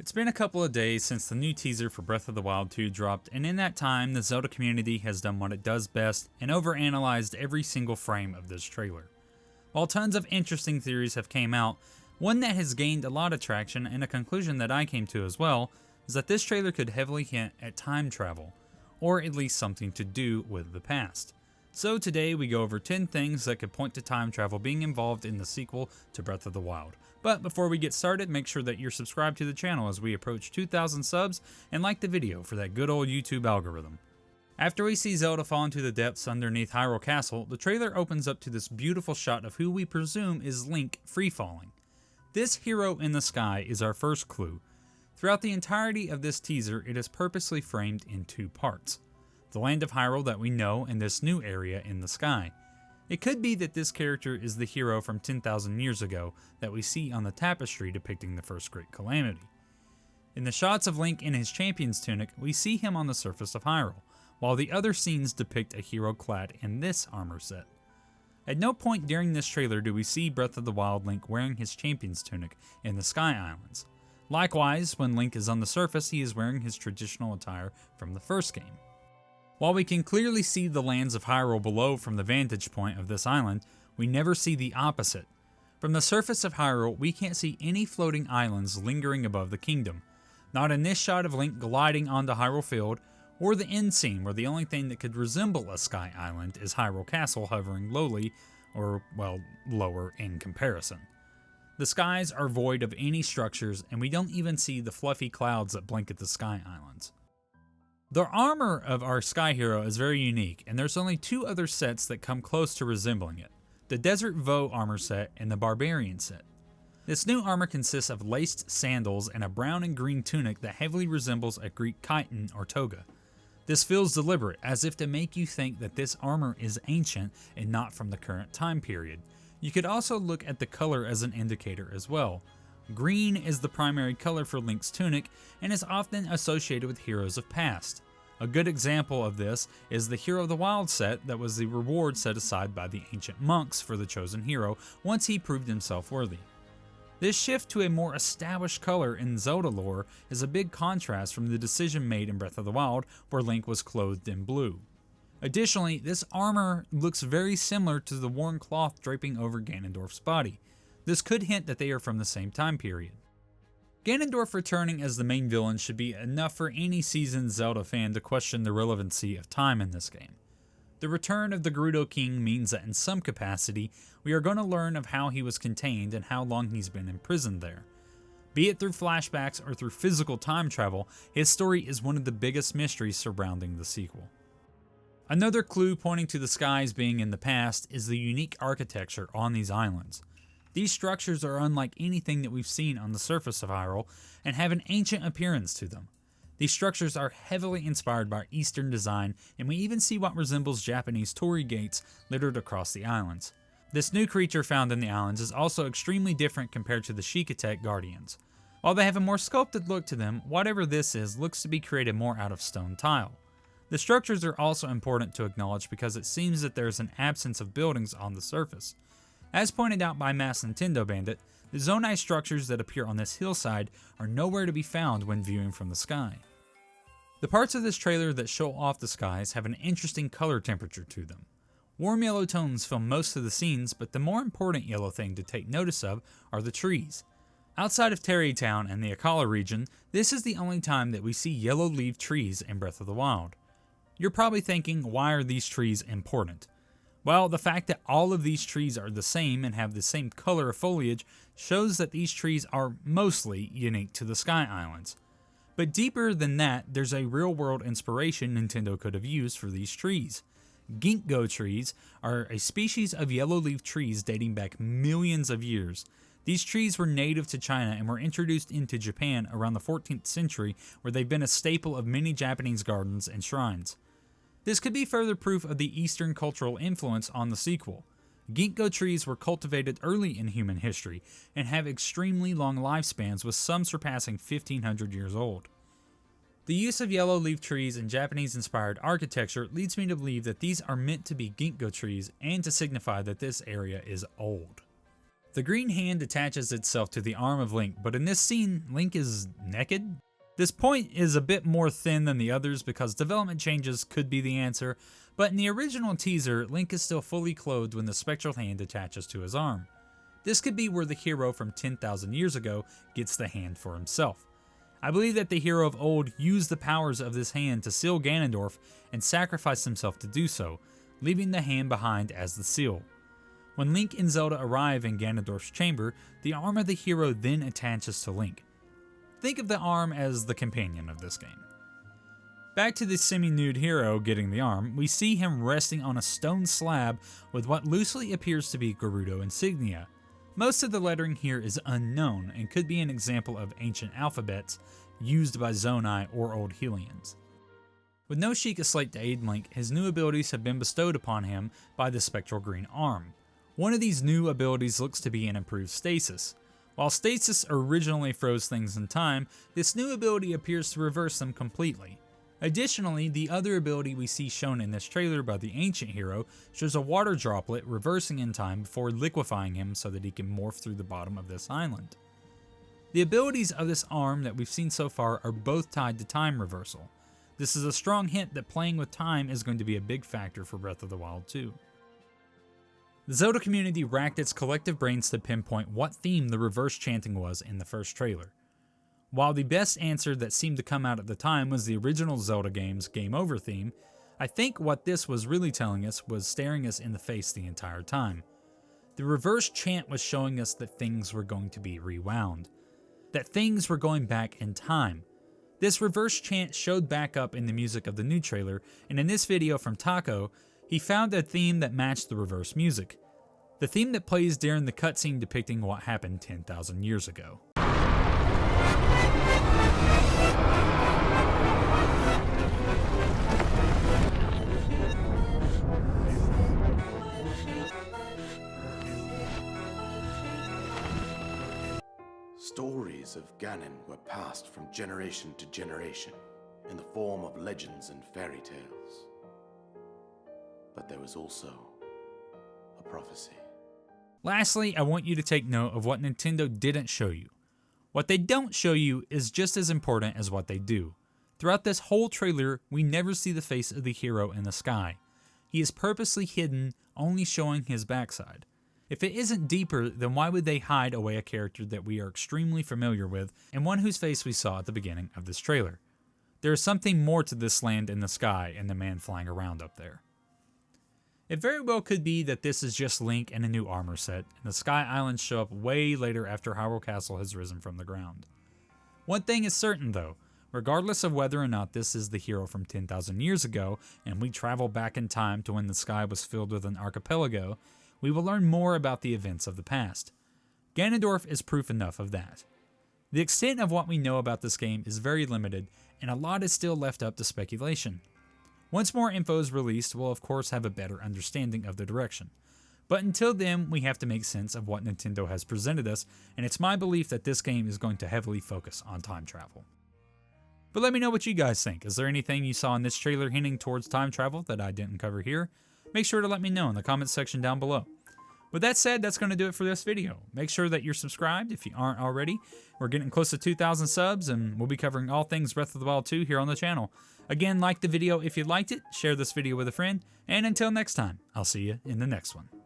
It's been a couple of days since the new teaser for Breath of the Wild 2 dropped, and in that time, the Zelda community has done what it does best and overanalyzed every single frame of this trailer. While tons of interesting theories have came out, one that has gained a lot of traction and a conclusion that I came to as well is that this trailer could heavily hint at time travel, or at least something to do with the past. So today we go over 10 things that could point to time travel being involved in the sequel to Breath of the Wild. But before we get started, make sure that you're subscribed to the channel as we approach 2,000 subs and like the video for that good old YouTube algorithm. After we see Zelda fall into the depths underneath Hyrule Castle, the trailer opens up to this beautiful shot of who we presume is Link free-falling. This hero in the sky is our first clue. Throughout the entirety of this teaser, it is purposely framed in two parts: the land of Hyrule that we know and this new area in the sky. It could be that this character is the hero from 10,000 years ago that we see on the tapestry depicting the first Great Calamity. In the shots of Link in his champion's tunic, we see him on the surface of Hyrule, while the other scenes depict a hero clad in this armor set. At no point during this trailer do we see Breath of the Wild Link wearing his champion's tunic in the Sky Islands. Likewise, when Link is on the surface, he is wearing his traditional attire from the first game. While we can clearly see the lands of Hyrule below from the vantage point of this island, we never see the opposite. From the surface of Hyrule, we can't see any floating islands lingering above the kingdom. Not in this shot of Link gliding onto Hyrule Field, or the end scene where the only thing that could resemble a sky island is Hyrule Castle hovering lowly, or, well, lower in comparison. The skies are void of any structures, and we don't even see the fluffy clouds that blanket the sky islands. The armor of our Sky Hero is very unique, and there's only two other sets that come close to resembling it: the Desert Voe armor set and the Barbarian set. This new armor consists of laced sandals and a brown and green tunic that heavily resembles a Greek chiton or toga. This feels deliberate, as if to make you think that this armor is ancient and not from the current time period. You could also look at the color as an indicator as well. Green is the primary color for Link's tunic and is often associated with heroes of past. A good example of this is the Hero of the Wild set that was the reward set aside by the ancient monks for the chosen hero once he proved himself worthy. This shift to a more established color in Zelda lore is a big contrast from the decision made in Breath of the Wild where Link was clothed in blue. Additionally, this armor looks very similar to the worn cloth draping over Ganondorf's body. This could hint that they are from the same time period. Ganondorf returning as the main villain should be enough for any seasoned Zelda fan to question the relevancy of time in this game. The return of the Gerudo King means that in some capacity, we are going to learn of how he was contained and how long he's been imprisoned there. Be it through flashbacks or through physical time travel, his story is one of the biggest mysteries surrounding the sequel. Another clue pointing to the skies being in the past is the unique architecture on these islands. These structures are unlike anything that we've seen on the surface of Hyrule and have an ancient appearance to them. These structures are heavily inspired by Eastern design, and we even see what resembles Japanese torii gates littered across the islands. This new creature found in the islands is also extremely different compared to the Shikatek Guardians. While they have a more sculpted look to them, whatever this is looks to be created more out of stone tile. The structures are also important to acknowledge because it seems that there is an absence of buildings on the surface. As pointed out by Mass Nintendo Bandit, the Zonai structures that appear on this hillside are nowhere to be found when viewing from the sky. The parts of this trailer that show off the skies have an interesting color temperature to them. Warm yellow tones fill most of the scenes, but the more important yellow thing to take notice of are the trees. Outside of Tarrytown and the Akala region, this is the only time that we see yellow-leaved trees in Breath of the Wild. You're probably thinking, why are these trees important? Well, the fact that all of these trees are the same and have the same color of foliage shows that these trees are mostly unique to the Sky Islands. But deeper than that, there's a real-world inspiration Nintendo could have used for these trees. Ginkgo trees are a species of yellow-leaf trees dating back millions of years. These trees were native to China and were introduced into Japan around the 14th century, where they've been a staple of many Japanese gardens and shrines. This could be further proof of the Eastern cultural influence on the sequel. Ginkgo trees were cultivated early in human history and have extremely long lifespans, with some surpassing 1,500 years old. The use of yellow leaf trees in Japanese-inspired architecture leads me to believe that these are meant to be Ginkgo trees and to signify that this area is old. The green hand attaches itself to the arm of Link, but in this scene, Link is naked? This point is a bit more thin than the others because development changes could be the answer, but in the original teaser, Link is still fully clothed when the spectral hand attaches to his arm. This could be where the hero from 10,000 years ago gets the hand for himself. I believe that the hero of old used the powers of this hand to seal Ganondorf and sacrificed himself to do so, leaving the hand behind as the seal. When Link and Zelda arrive in Ganondorf's chamber, the arm of the hero then attaches to Link. Think of the arm as the companion of this game. Back to the semi-nude hero getting the arm, we see him resting on a stone slab with what loosely appears to be Gerudo insignia. Most of the lettering here is unknown and could be an example of ancient alphabets used by Zonai or Old Hylians. With no Sheikah Slate to aid Link, his new abilities have been bestowed upon him by the Spectral Green Arm. One of these new abilities looks to be an improved stasis. While stasis originally froze things in time, this new ability appears to reverse them completely. Additionally, the other ability we see shown in this trailer by the ancient hero shows a water droplet reversing in time before liquefying him so that he can morph through the bottom of this island. The abilities of this arm that we've seen so far are both tied to time reversal. This is a strong hint that playing with time is going to be a big factor for Breath of the Wild 2. The Zelda community racked its collective brains to pinpoint what theme the reverse chanting was in the first trailer. While the best answer that seemed to come out at the time was the original Zelda game's Game Over theme, I think what this was really telling us was staring us in the face the entire time. The reverse chant was showing us that things were going to be rewound, that things were going back in time. This reverse chant showed back up in the music of the new trailer, and in this video from Taco, he found a theme that matched the reverse music. The theme that plays during the cutscene depicting what happened 10,000 years ago. Stories of Ganon were passed from generation to generation in the form of legends and fairy tales. But there was also a prophecy. Lastly, I want you to take note of what Nintendo didn't show you. What they don't show you is just as important as what they do. Throughout this whole trailer, we never see the face of the hero in the sky. He is purposely hidden, only showing his backside. If it isn't deeper, then why would they hide away a character that we are extremely familiar with and one whose face we saw at the beginning of this trailer? There is something more to this land in the sky and the man flying around up there. It very well could be that this is just Link and a new armor set, and the Sky Islands show up way later after Hyrule Castle has risen from the ground. One thing is certain though, regardless of whether or not this is the hero from 10,000 years ago, and we travel back in time to when the sky was filled with an archipelago, we will learn more about the events of the past. Ganondorf is proof enough of that. The extent of what we know about this game is very limited, and a lot is still left up to speculation. Once more info is released, we'll of course have a better understanding of the direction. But until then, we have to make sense of what Nintendo has presented us, and it's my belief that this game is going to heavily focus on time travel. But let me know what you guys think. Is there anything you saw in this trailer hinting towards time travel that I didn't cover here? Make sure to let me know in the comments section down below. With that said, that's going to do it for this video. Make sure that you're subscribed if you aren't already. We're getting close to 2,000 subs, and we'll be covering all things Breath of the Wild 2 here on the channel. Again, like the video if you liked it, share this video with a friend, and until next time, I'll see you in the next one.